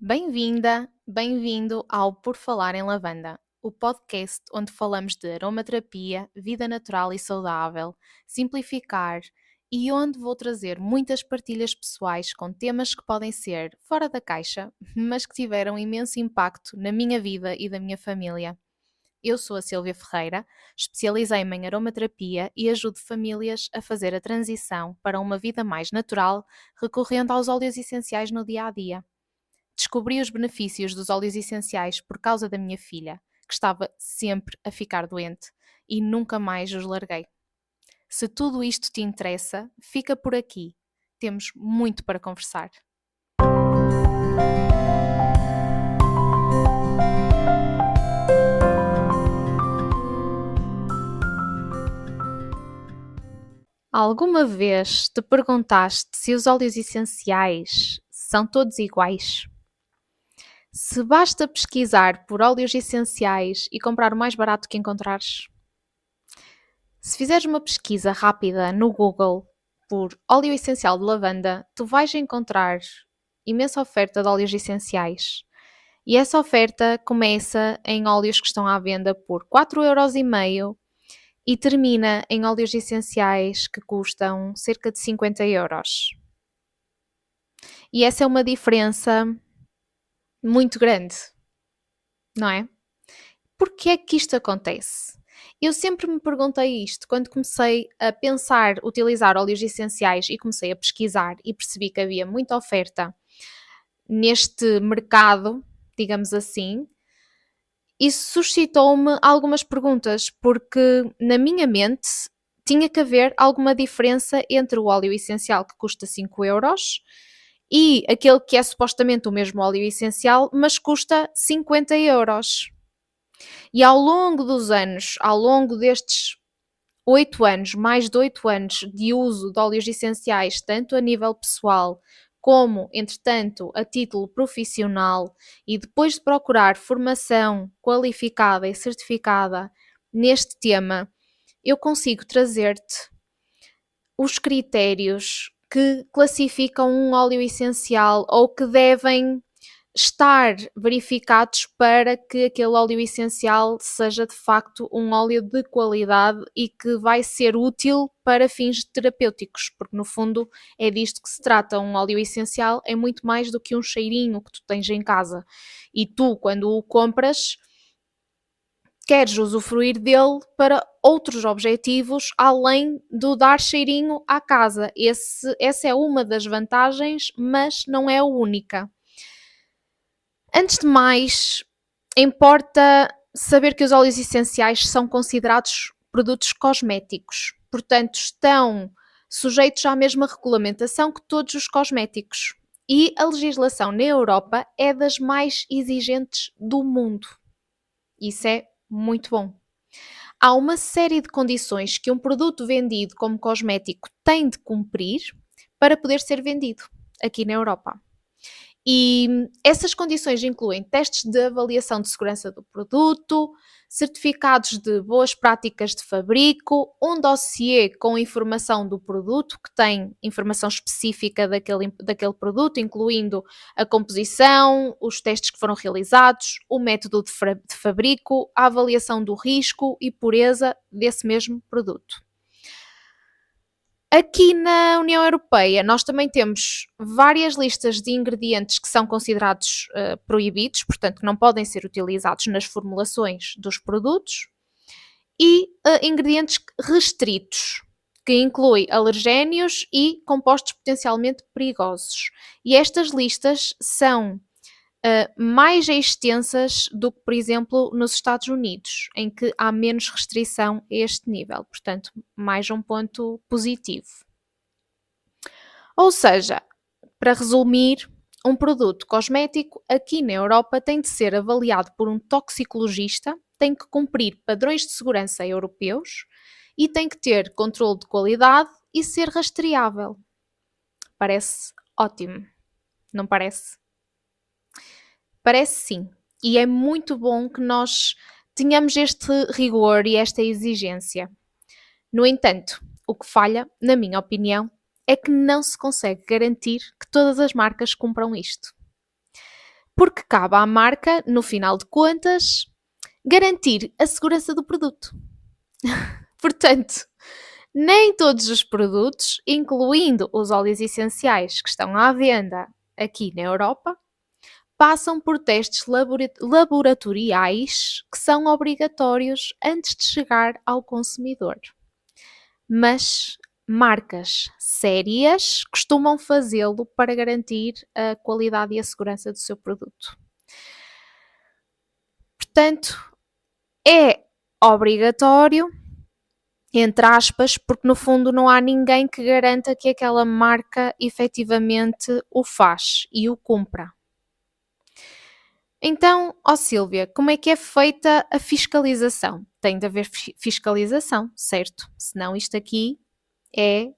Bem-vinda, bem-vindo ao Por Falar em Lavanda, o podcast onde falamos de aromaterapia, vida natural e saudável, simplificar e onde vou trazer muitas partilhas pessoais com temas que podem ser fora da caixa, mas que tiveram imenso impacto na minha vida e da minha família. Eu sou a Silvia Ferreira, especializei-me em aromaterapia e ajudo famílias a fazer a transição para uma vida mais natural, recorrendo aos óleos essenciais no dia a dia. Descobri os benefícios dos óleos essenciais por causa da minha filha, que estava sempre a ficar doente, e nunca mais os larguei. Se tudo isto te interessa, fica por aqui. Temos muito para conversar. Alguma vez te perguntaste se os óleos essenciais são todos iguais? Se basta pesquisar por óleos essenciais e comprar o mais barato que encontrares? Se fizeres uma pesquisa rápida no Google por óleo essencial de lavanda, tu vais encontrar imensa oferta de óleos essenciais. E essa oferta começa em óleos que estão à venda por 4,5€ e termina em óleos essenciais que custam cerca de 50€. E essa é uma diferença muito grande, não é? Porquê é que isto acontece? Eu sempre me perguntei isto quando comecei a pensar utilizar óleos essenciais e comecei a pesquisar e percebi que havia muita oferta neste mercado, digamos assim. Isso suscitou-me algumas perguntas, porque na minha mente tinha que haver alguma diferença entre o óleo essencial que custa 5€ e aquele que é supostamente o mesmo óleo essencial, mas custa 50€. E ao longo dos anos, ao longo destes 8 anos, mais de 8 anos de uso de óleos essenciais, tanto a nível pessoal como, entretanto, a título profissional, e depois de procurar formação qualificada e certificada neste tema, eu consigo trazer-te os critérios que classificam um óleo essencial ou que devem estar verificados para que aquele óleo essencial seja de facto um óleo de qualidade e que vai ser útil para fins terapêuticos, porque no fundo é disto que se trata. Um óleo essencial é muito mais do que um cheirinho que tu tens em casa, e tu, quando o compras, queres usufruir dele para outros objetivos além do dar cheirinho à casa. Essa é uma das vantagens, mas não é a única. Antes de mais, importa saber que os óleos essenciais são considerados produtos cosméticos, portanto, estão sujeitos à mesma regulamentação que todos os cosméticos. E a legislação na Europa é das mais exigentes do mundo. Isso é muito bom. Há uma série de condições que um produto vendido como cosmético tem de cumprir para poder ser vendido aqui na Europa. E essas condições incluem testes de avaliação de segurança do produto, certificados de boas práticas de fabrico, um dossiê com informação do produto, que tem informação específica daquele produto, incluindo a composição, os testes que foram realizados, o método de fabrico, a avaliação do risco e pureza desse mesmo produto. Aqui na União Europeia nós também temos várias listas de ingredientes que são considerados proibidos, portanto que não podem ser utilizados nas formulações dos produtos, e ingredientes restritos, que inclui alergénios e compostos potencialmente perigosos. E estas listas são mais extensas do que, por exemplo, nos Estados Unidos, em que há menos restrição a este nível. Portanto, mais um ponto positivo. Ou seja, para resumir, um produto cosmético aqui na Europa tem de ser avaliado por um toxicologista, tem que cumprir padrões de segurança europeus e tem que ter controle de qualidade e ser rastreável. Parece ótimo, não parece? Parece sim. E é muito bom que nós tenhamos este rigor e esta exigência. No entanto, o que falha, na minha opinião, é que não se consegue garantir que todas as marcas cumpram isto. Porque cabe à marca, no final de contas, garantir a segurança do produto. Portanto, nem todos os produtos, incluindo os óleos essenciais que estão à venda aqui na Europa, passam por testes laboratoriais que são obrigatórios antes de chegar ao consumidor. Mas marcas sérias costumam fazê-lo para garantir a qualidade e a segurança do seu produto. Portanto, é obrigatório, entre aspas, porque no fundo não há ninguém que garanta que aquela marca efetivamente o faz e o cumpra. Então, Sílvia, como é que é feita a fiscalização? Tem de haver fiscalização, certo? Senão isto aqui é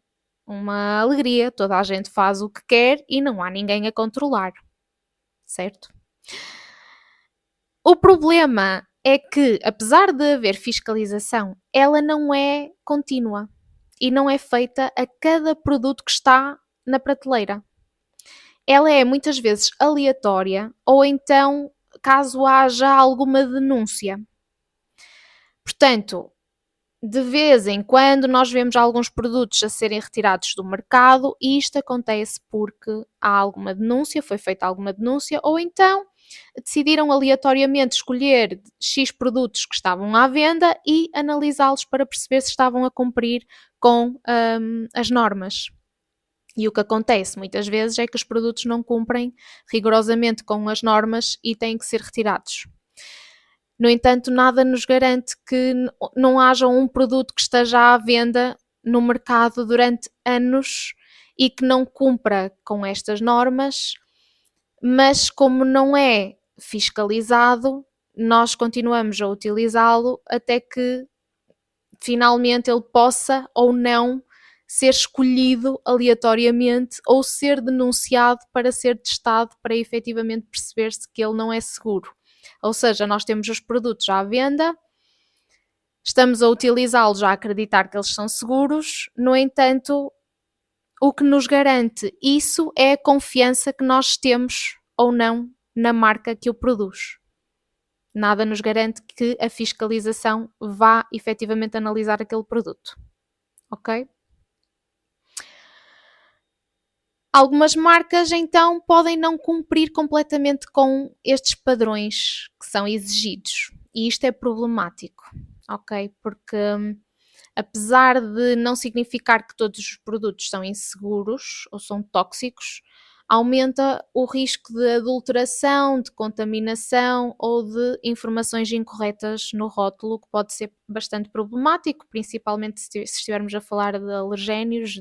uma alegria, toda a gente faz o que quer e não há ninguém a controlar, certo? O problema é que, apesar de haver fiscalização, ela não é contínua e não é feita a cada produto que está na prateleira. Ela é muitas vezes aleatória ou então caso haja alguma denúncia. Portanto, de vez em quando nós vemos alguns produtos a serem retirados do mercado e isto acontece porque há alguma denúncia, foi feita alguma denúncia, ou então decidiram aleatoriamente escolher X produtos que estavam à venda e analisá-los para perceber se estavam a cumprir com as normas. E o que acontece muitas vezes é que os produtos não cumprem rigorosamente com as normas e têm que ser retirados. No entanto, nada nos garante que não haja um produto que esteja à venda no mercado durante anos e que não cumpra com estas normas, mas como não é fiscalizado, nós continuamos a utilizá-lo até que finalmente ele possa ou não ser escolhido aleatoriamente ou ser denunciado para ser testado para efetivamente perceber-se que ele não é seguro. Ou seja, nós temos os produtos à venda, estamos a utilizá-los a acreditar que eles são seguros, no entanto, o que nos garante isso é a confiança que nós temos ou não na marca que o produz. Nada nos garante que a fiscalização vá efetivamente analisar aquele produto. Ok? Algumas marcas, então, podem não cumprir completamente com estes padrões que são exigidos. E isto é problemático, ok? Porque apesar de não significar que todos os produtos são inseguros ou são tóxicos, aumenta o risco de adulteração, de contaminação ou de informações incorretas no rótulo, que pode ser bastante problemático, principalmente se estivermos a falar de alergénios,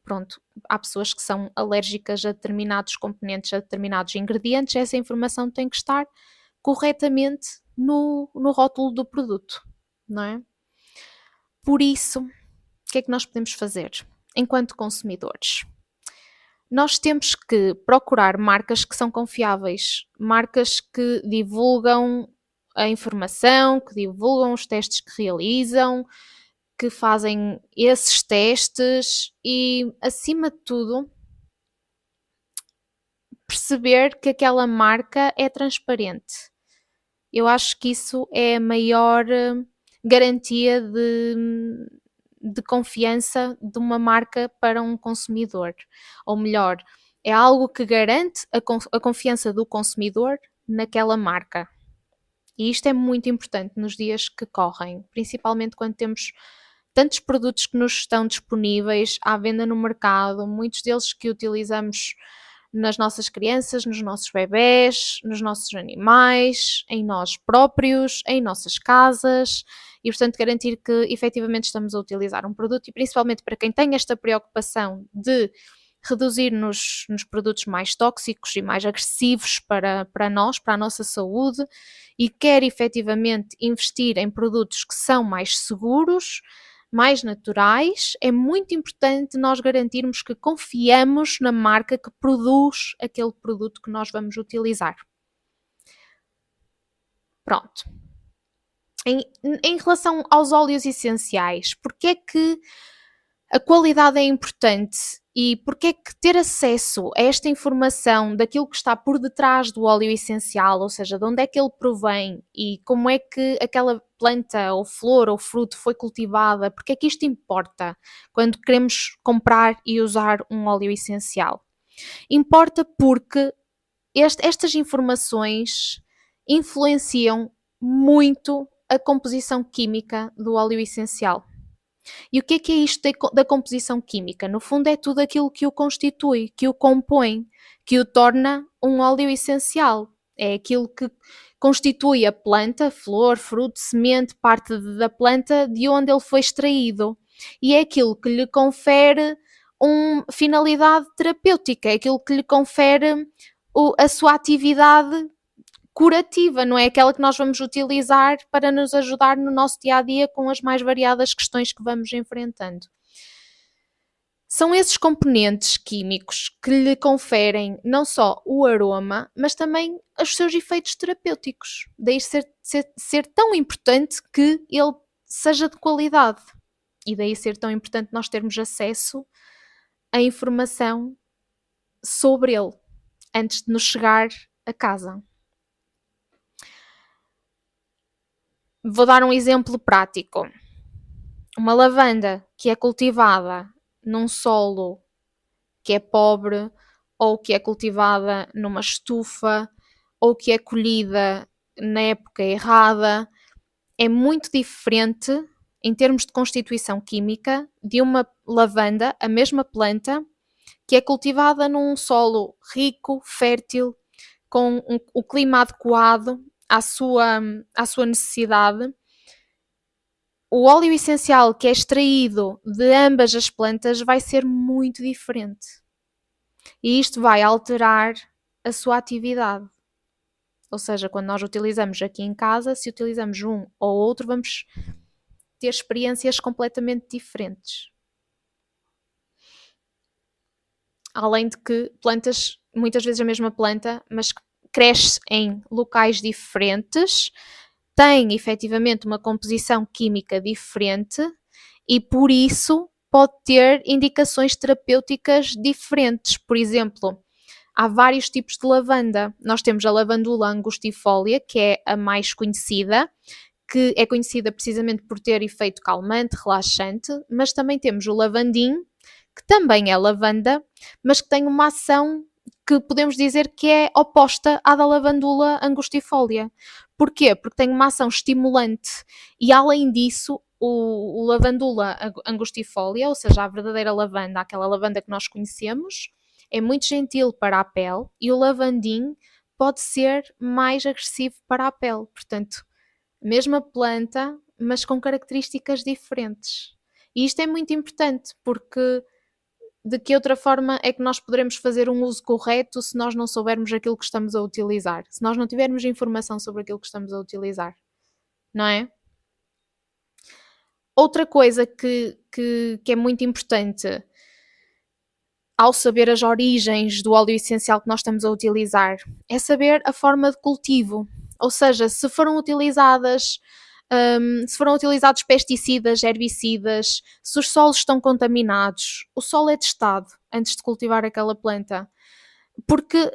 pronto, há pessoas que são alérgicas a determinados componentes, a determinados ingredientes, essa informação tem que estar corretamente no rótulo do produto, não é? Por isso, o que é que nós podemos fazer enquanto consumidores? Nós temos que procurar marcas que são confiáveis, marcas que divulgam a informação, que divulgam os testes que realizam, que fazem esses testes e, acima de tudo, perceber que aquela marca é transparente. Eu acho que isso é a maior garantia de confiança de uma marca para um consumidor. Ou melhor, é algo que garante a confiança do consumidor naquela marca. E isto é muito importante nos dias que correm, principalmente quando temos tantos produtos que nos estão disponíveis à venda no mercado, muitos deles que utilizamos nas nossas crianças, nos nossos bebés, nos nossos animais, em nós próprios, em nossas casas e, portanto, garantir que efetivamente estamos a utilizar um produto e principalmente para quem tem esta preocupação de reduzir nos produtos mais tóxicos e mais agressivos para nós, para a nossa saúde e quer efetivamente investir em produtos que são mais seguros, mais naturais, é muito importante nós garantirmos que confiamos na marca que produz aquele produto que nós vamos utilizar. Pronto. Em relação aos óleos essenciais, porque é que a qualidade é importante E porque é que ter acesso a esta informação daquilo que está por detrás do óleo essencial, ou seja, de onde é que ele provém e como é que aquela planta ou flor ou fruto foi cultivada, porque é que isto importa quando queremos comprar e usar um óleo essencial? Importa porque estas informações influenciam muito a composição química do óleo essencial. E o que é isto da composição química? No fundo, é tudo aquilo que o constitui, que o compõe, que o torna um óleo essencial. É aquilo que constitui a planta, flor, fruto, semente, parte da planta de onde ele foi extraído. E é aquilo que lhe confere uma finalidade terapêutica, é aquilo que lhe confere a sua atividade curativa, não é aquela que nós vamos utilizar para nos ajudar no nosso dia a dia com as mais variadas questões que vamos enfrentando. São esses componentes químicos que lhe conferem não só o aroma, mas também os seus efeitos terapêuticos. Daí ser tão importante que ele seja de qualidade. E daí ser tão importante nós termos acesso à informação sobre ele antes de nos chegar a casa. Vou dar um exemplo prático. Uma lavanda que é cultivada num solo que é pobre, ou que é cultivada numa estufa, ou que é colhida na época errada, é muito diferente em termos de constituição química de uma lavanda, a mesma planta, que é cultivada num solo rico, fértil, com o clima adequado à sua necessidade. O óleo essencial que é extraído de ambas as plantas vai ser muito diferente. E isto vai alterar a sua atividade. Ou seja, quando nós utilizamos aqui em casa, se utilizamos um ou outro, vamos ter experiências completamente diferentes. Além de que plantas, muitas vezes a mesma planta, mas que cresce em locais diferentes, tem efetivamente uma composição química diferente e por isso pode ter indicações terapêuticas diferentes. Por exemplo, há vários tipos de lavanda. Nós temos a lavandula angustifolia, que é a mais conhecida, que é conhecida precisamente por ter efeito calmante, relaxante, mas também temos o lavandim, que também é lavanda, mas que tem uma ação que podemos dizer que é oposta à da lavandula angustifolia. Porquê? Porque tem uma ação estimulante e, além disso, o lavandula angustifolia, ou seja, a verdadeira lavanda, aquela lavanda que nós conhecemos, é muito gentil para a pele e o lavandim pode ser mais agressivo para a pele. Portanto, mesma planta, mas com características diferentes. E isto é muito importante porque de que outra forma é que nós poderemos fazer um uso correto se nós não soubermos aquilo que estamos a utilizar, se nós não tivermos informação sobre aquilo que estamos a utilizar, não é? Outra coisa que é muito importante ao saber as origens do óleo essencial que nós estamos a utilizar é saber a forma de cultivo, ou seja, se foram utilizados pesticidas, herbicidas, se os solos estão contaminados, o solo é testado antes de cultivar aquela planta, porque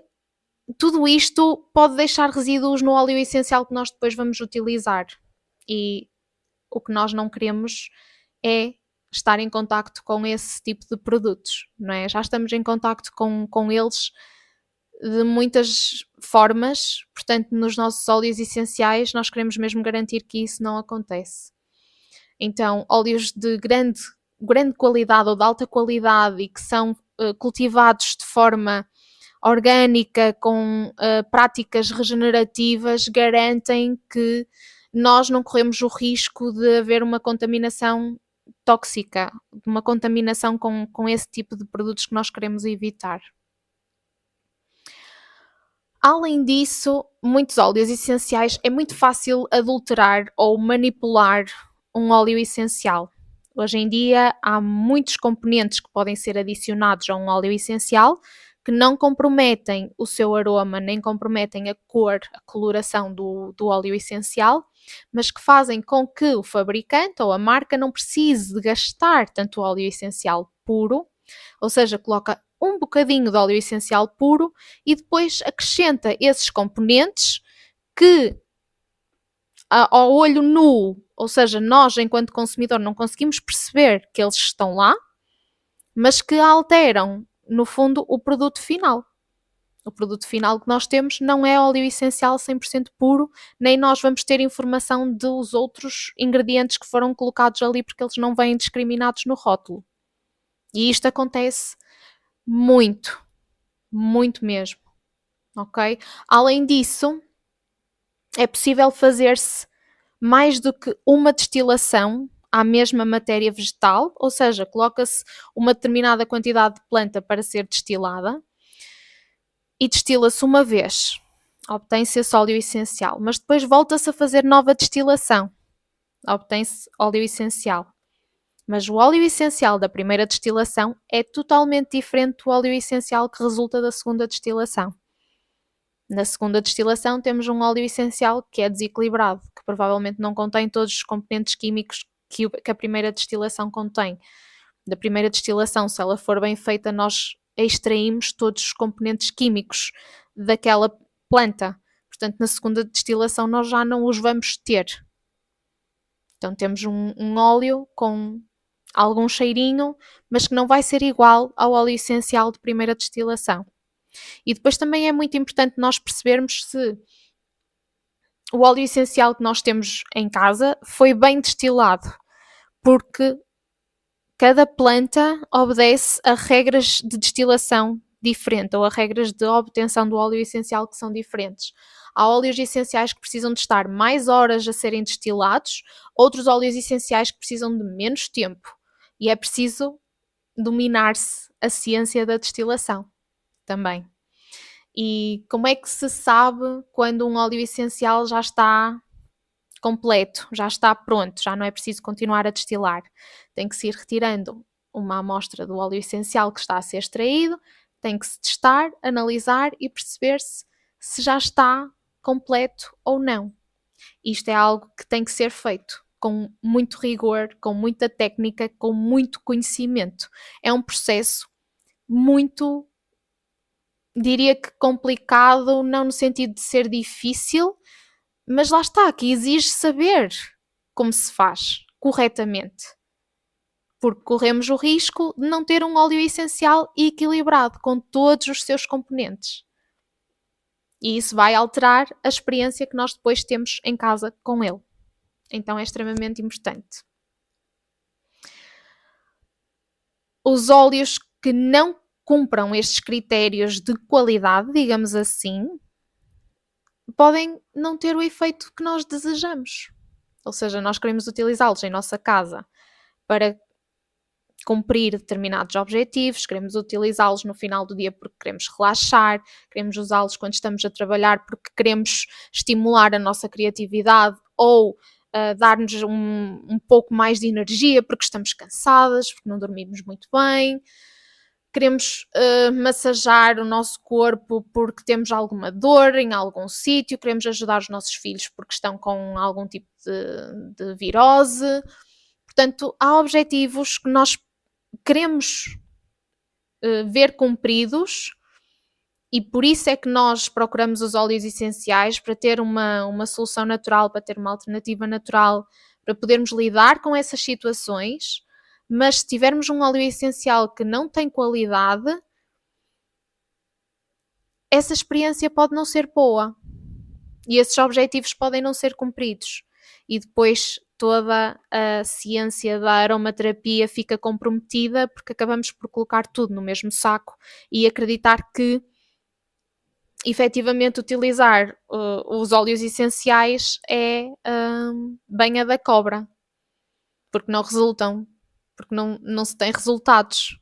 tudo isto pode deixar resíduos no óleo essencial que nós depois vamos utilizar e o que nós não queremos é estar em contacto com esse tipo de produtos, não é? Já estamos em contacto com eles de muitas formas, portanto, nos nossos óleos essenciais, nós queremos mesmo garantir que isso não acontece. Então, óleos de grande qualidade ou de alta qualidade e que são cultivados de forma orgânica, com práticas regenerativas, garantem que nós não corremos o risco de haver uma contaminação tóxica, uma contaminação com esse tipo de produtos que nós queremos evitar. Além disso, muitos óleos essenciais é muito fácil adulterar ou manipular um óleo essencial. Hoje em dia há muitos componentes que podem ser adicionados a um óleo essencial que não comprometem o seu aroma, nem comprometem a cor, a coloração do óleo essencial, mas que fazem com que o fabricante ou a marca não precise de gastar tanto óleo essencial puro Ou seja, coloca um bocadinho de óleo essencial puro e depois acrescenta esses componentes que ao olho nu, ou seja, nós enquanto consumidor não conseguimos perceber que eles estão lá, mas que alteram, no fundo, o produto final. O produto final que nós temos não é óleo essencial 100% puro, nem nós vamos ter informação dos outros ingredientes que foram colocados ali porque eles não vêm discriminados no rótulo. E isto acontece muito, muito mesmo, ok? Além disso, é possível fazer-se mais do que uma destilação à mesma matéria vegetal, ou seja, coloca-se uma determinada quantidade de planta para ser destilada e destila-se uma vez, obtém-se esse óleo essencial, mas depois volta-se a fazer nova destilação, obtém-se óleo essencial. Mas o óleo essencial da primeira destilação é totalmente diferente do óleo essencial que resulta da segunda destilação. Na segunda destilação temos um óleo essencial que é desequilibrado, que provavelmente não contém todos os componentes químicos que a primeira destilação contém. Da primeira destilação, se ela for bem feita, nós extraímos todos os componentes químicos daquela planta. Portanto, na segunda destilação nós já não os vamos ter. Então temos um óleo com algum cheirinho, mas que não vai ser igual ao óleo essencial de primeira destilação. E depois também é muito importante nós percebermos se o óleo essencial que nós temos em casa foi bem destilado, porque cada planta obedece a regras de destilação diferente ou a regras de obtenção do óleo essencial que são diferentes. Há óleos essenciais que precisam de estar mais horas a serem destilados, outros óleos essenciais que precisam de menos tempo. E é preciso dominar-se a ciência da destilação também. E como é que se sabe quando um óleo essencial já está completo, já está pronto, já não é preciso continuar a destilar? Tem que se ir retirando uma amostra do óleo essencial que está a ser extraído, tem que se testar, analisar e perceber-se se já está completo ou não. Isto é algo que tem que ser feito com muito rigor, com muita técnica, com muito conhecimento. É um processo muito, diria que complicado, não no sentido de ser difícil, mas lá está, que exige saber como se faz corretamente. Porque corremos o risco de não ter um óleo essencial equilibrado com todos os seus componentes. E isso vai alterar a experiência que nós depois temos em casa com ele. Então é extremamente importante. Os óleos que não cumpram estes critérios de qualidade, digamos assim, podem não ter o efeito que nós desejamos. Ou seja, nós queremos utilizá-los em nossa casa para cumprir determinados objetivos, queremos utilizá-los no final do dia porque queremos relaxar, queremos usá-los quando estamos a trabalhar porque queremos estimular a nossa criatividade ou dar-nos um pouco mais de energia porque estamos cansadas, porque não dormimos muito bem. Queremos massajar o nosso corpo porque temos alguma dor em algum sítio, queremos ajudar os nossos filhos porque estão com algum tipo de virose. Portanto, há objetivos que nós queremos ver cumpridos e por isso é que nós procuramos os óleos essenciais para ter uma solução natural, para ter uma alternativa natural, para podermos lidar com essas situações. Mas se tivermos um óleo essencial que não tem qualidade, essa experiência pode não ser boa e esses objetivos podem não ser cumpridos. E depois toda a ciência da aromaterapia fica comprometida porque acabamos por colocar tudo no mesmo saco e acreditar que efetivamente utilizar os óleos essenciais é banha da cobra, porque não resultam, porque não se tem resultados.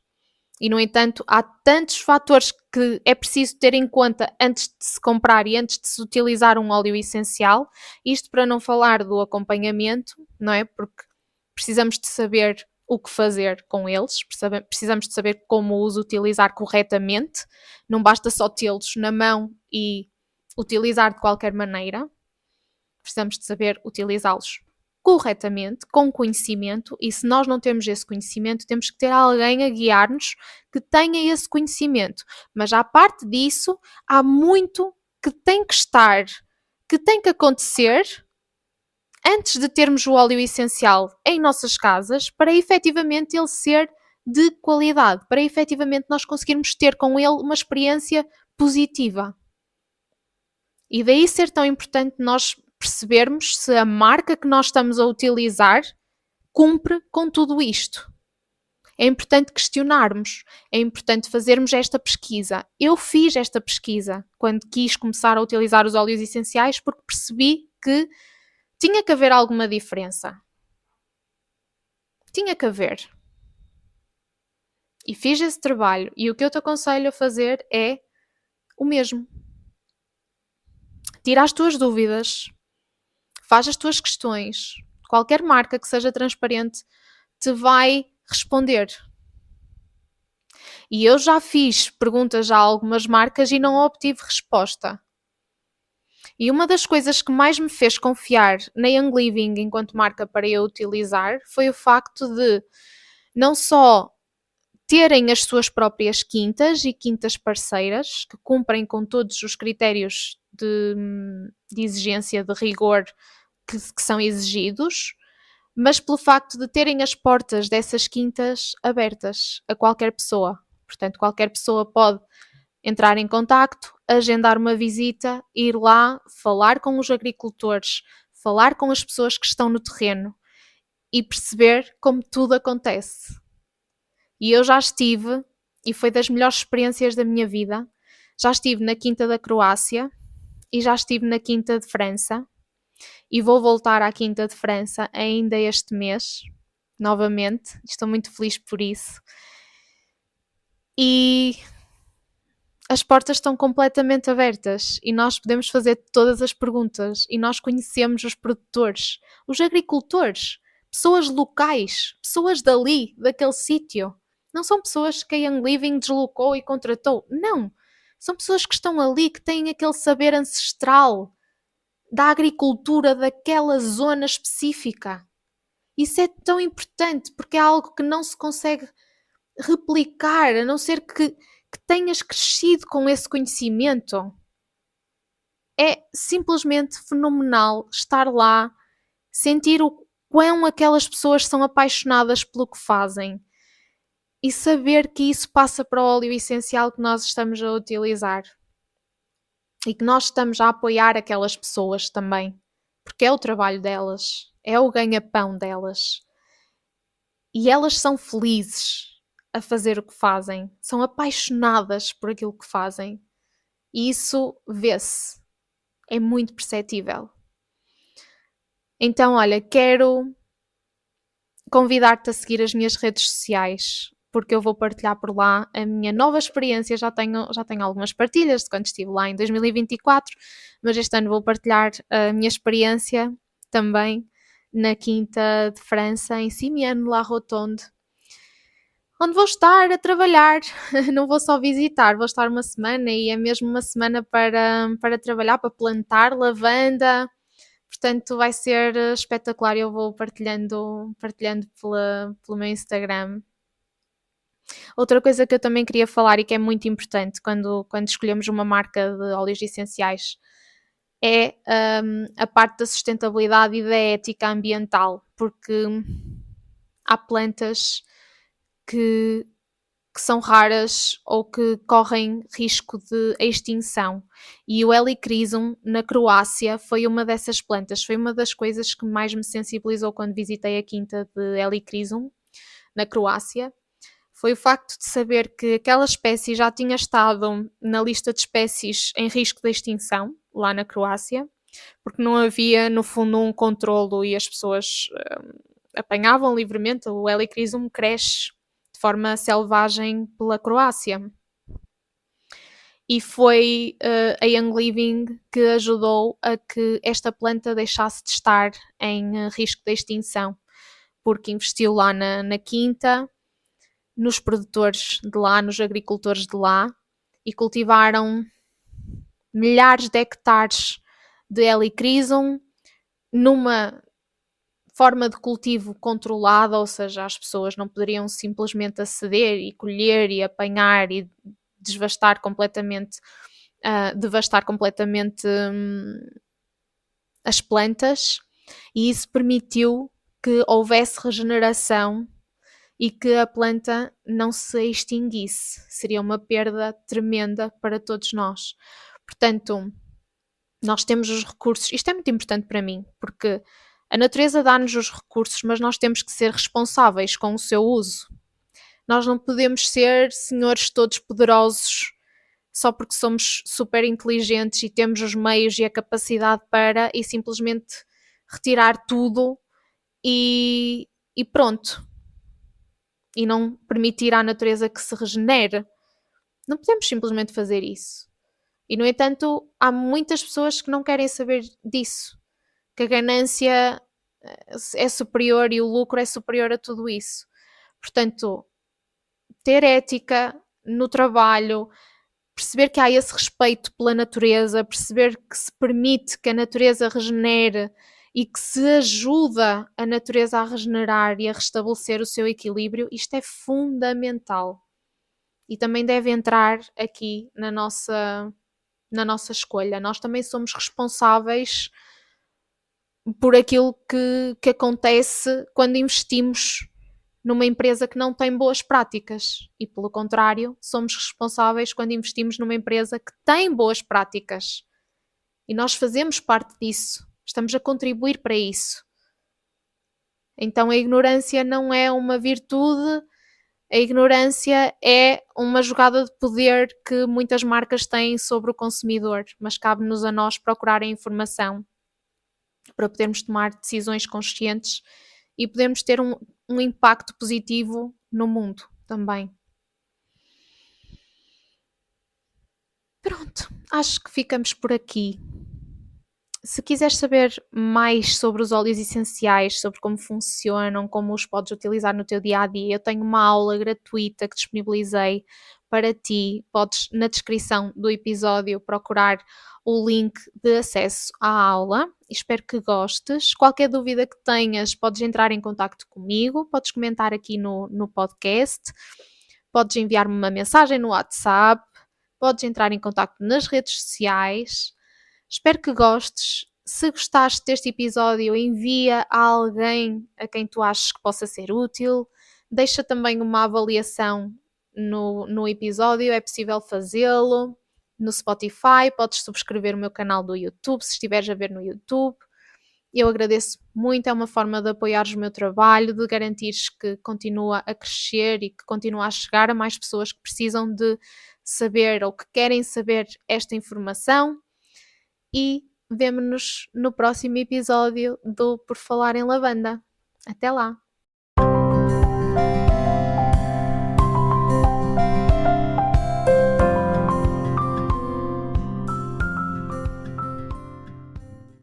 E, no entanto, há tantos fatores que é preciso ter em conta antes de se comprar e antes de se utilizar um óleo essencial. Isto para não falar do acompanhamento, não é? Porque precisamos de saber o que fazer com eles, precisamos de saber como os utilizar corretamente. Não basta só tê-los na mão e utilizar de qualquer maneira. Precisamos de saber utilizá-los corretamente, com conhecimento, e se nós não temos esse conhecimento, temos que ter alguém a guiar-nos que tenha esse conhecimento. Mas à parte disso, há muito que tem que estar, que tem que acontecer antes de termos o óleo essencial em nossas casas, para efetivamente ele ser de qualidade, para efetivamente nós conseguirmos ter com ele uma experiência positiva. E daí ser tão importante nós percebermos se a marca que nós estamos a utilizar cumpre com tudo isto. É importante questionarmos, é importante fazermos esta pesquisa. Eu fiz esta pesquisa quando quis começar a utilizar os óleos essenciais porque percebi que tinha que haver alguma diferença. Tinha que haver. E fiz esse trabalho. E o que eu te aconselho a fazer é o mesmo. Tira as tuas dúvidas, faz as tuas questões. Qualquer marca que seja transparente te vai responder. E eu já fiz perguntas a algumas marcas e não obtive resposta. E uma das coisas que mais me fez confiar na Young Living enquanto marca para eu utilizar foi o facto de não só terem as suas próprias quintas e quintas parceiras que cumprem com todos os critérios de exigência, de rigor que são exigidos, mas pelo facto de terem as portas dessas quintas abertas a qualquer pessoa. Portanto, qualquer pessoa pode entrar em contacto, agendar uma visita, ir lá, falar com os agricultores, falar com as pessoas que estão no terreno e perceber como tudo acontece. E eu já estive, e foi das melhores experiências da minha vida, já estive na Quinta da Croácia e já estive na Quinta de França e vou voltar à Quinta de França ainda este mês, novamente. Estou muito feliz por isso. E as portas estão completamente abertas e nós podemos fazer todas as perguntas e nós conhecemos os produtores, os agricultores, pessoas locais, pessoas dali, daquele sítio. Não são pessoas que a Young Living deslocou e contratou. Não. São pessoas que estão ali, que têm aquele saber ancestral da agricultura daquela zona específica. Isso é tão importante porque é algo que não se consegue replicar, a não ser que tenhas crescido com esse conhecimento. É simplesmente fenomenal estar lá, sentir o quão aquelas pessoas são apaixonadas pelo que fazem e saber que isso passa para o óleo essencial que nós estamos a utilizar e que nós estamos a apoiar aquelas pessoas também, porque é o trabalho delas, é o ganha-pão delas e elas são felizes a fazer o que fazem, são apaixonadas por aquilo que fazem e isso vê-se, é muito perceptível. Então, olha, quero convidar-te a seguir as minhas redes sociais, porque eu vou partilhar por lá a minha nova experiência. Já tenho algumas partilhas de quando estive lá em 2024, mas este ano vou partilhar a minha experiência também na Quinta de França, em Simiane-la-Rotonde, onde vou estar a trabalhar. Não vou só visitar, vou estar uma semana e é mesmo uma semana para trabalhar, para plantar lavanda. Portanto, vai ser espetacular. Eu vou partilhando pelo meu Instagram. Outra coisa que eu também queria falar e que é muito importante quando escolhemos uma marca de óleos essenciais é a parte da sustentabilidade e da ética ambiental, porque há plantas que são raras ou que correm risco de extinção. E o Helichrysum na Croácia foi uma dessas plantas, foi uma das coisas que mais me sensibilizou quando visitei a quinta de Helichrysum na Croácia. Foi o facto de saber que aquela espécie já tinha estado na lista de espécies em risco de extinção, lá na Croácia, porque não havia, no fundo, um controlo e as pessoas apanhavam livremente. O Helichrysum cresce de forma selvagem pela Croácia. E foi a Young Living que ajudou a que esta planta deixasse de estar em risco de extinção, porque investiu lá na quinta, nos produtores de lá, nos agricultores de lá, e cultivaram milhares de hectares de Helichrysum numa forma de cultivo controlada, ou seja, as pessoas não poderiam simplesmente aceder e colher e apanhar e devastar completamente as plantas, e isso permitiu que houvesse regeneração e que a planta não se extinguisse. Seria uma perda tremenda para todos nós. Portanto, nós temos os recursos. Isto é muito importante para mim, porque a natureza dá-nos os recursos, mas nós temos que ser responsáveis com o seu uso. Nós não podemos ser senhores todos poderosos só porque somos super inteligentes e temos os meios e a capacidade para, e simplesmente retirar tudo e pronto. E não permitir à natureza que se regenere. Não podemos simplesmente fazer isso. E, no entanto, há muitas pessoas que não querem saber disso. Que a ganância é superior e o lucro é superior a tudo isso. Portanto, ter ética no trabalho, perceber que há esse respeito pela natureza, perceber que se permite que a natureza regenere e que se ajuda a natureza a regenerar e a restabelecer o seu equilíbrio, isto é fundamental. E também deve entrar aqui na nossa escolha. Nós também somos responsáveis por aquilo que acontece quando investimos numa empresa que não tem boas práticas. E, pelo contrário, somos responsáveis quando investimos numa empresa que tem boas práticas. E nós fazemos parte disso. Estamos a contribuir para isso. Então a ignorância não é uma virtude, a ignorância é uma jogada de poder que muitas marcas têm sobre o consumidor, mas cabe-nos a nós procurar a informação para podermos tomar decisões conscientes e podermos ter um impacto positivo no mundo também. Pronto, acho que ficamos por aqui. Se quiseres saber mais sobre os óleos essenciais, sobre como funcionam, como os podes utilizar no teu dia a dia, eu tenho uma aula gratuita que disponibilizei para ti. Podes, na descrição do episódio, procurar o link de acesso à aula. Espero que gostes. Qualquer dúvida que tenhas, podes entrar em contato comigo, podes comentar aqui no podcast, podes enviar-me uma mensagem no WhatsApp, podes entrar em contato nas redes sociais. Espero que gostes. Se gostaste deste episódio, envia a alguém a quem tu achas que possa ser útil. Deixa também uma avaliação no episódio, é possível fazê-lo. No Spotify, podes subscrever o meu canal do YouTube, se estiveres a ver no YouTube. Eu agradeço muito, é uma forma de apoiares o meu trabalho, de garantires que continua a crescer e que continua a chegar a mais pessoas que precisam de saber ou que querem saber esta informação. E vemo-nos no próximo episódio do Por Falar em Lavanda. Até lá!